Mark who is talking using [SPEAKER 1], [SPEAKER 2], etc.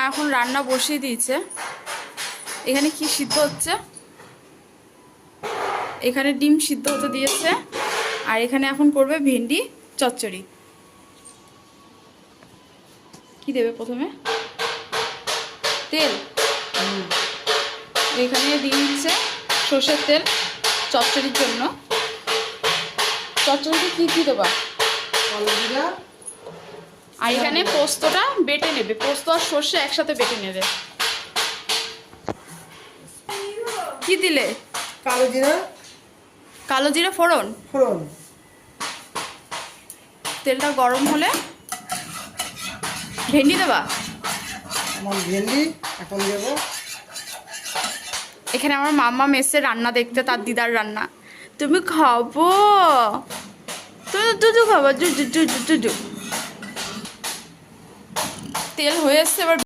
[SPEAKER 1] এখন রান্না বসিয়ে দিয়েছে। এখানে কি সিদ্ধ হচ্ছে, এখানে ডিম সিদ্ধ হতে দিয়েছে, আর এখানে এখন করবে ভেন্ডি চচ্চড়ি। কি দেবে প্রথমে? তেল। এখানে দিয়ে দিচ্ছে সর্ষের তেল চচ্চড়ির জন্য। চচ্চড়িতে কি কি দেবা? আর এখানে পোস্তটা বেটে নেবে, পোস্ত আর সর্ষে একসাথে বেটে নেবে। কি দিলে?
[SPEAKER 2] কালো জিরা।
[SPEAKER 1] কালো জিরা ফোড়ন।
[SPEAKER 2] ফোড়ন।
[SPEAKER 1] তেলটা গরম হলে ভেন্ডি দেবা।
[SPEAKER 2] আমার ভেন্ডি এখন দেবো।
[SPEAKER 1] এখানে আমার মাম্মা মেসে রান্না দেখতে, তার দিদার রান্না। তুমি খাবো? তুমি দুধু খাবো? দুধু। তেল হয়ে এসছে, এবার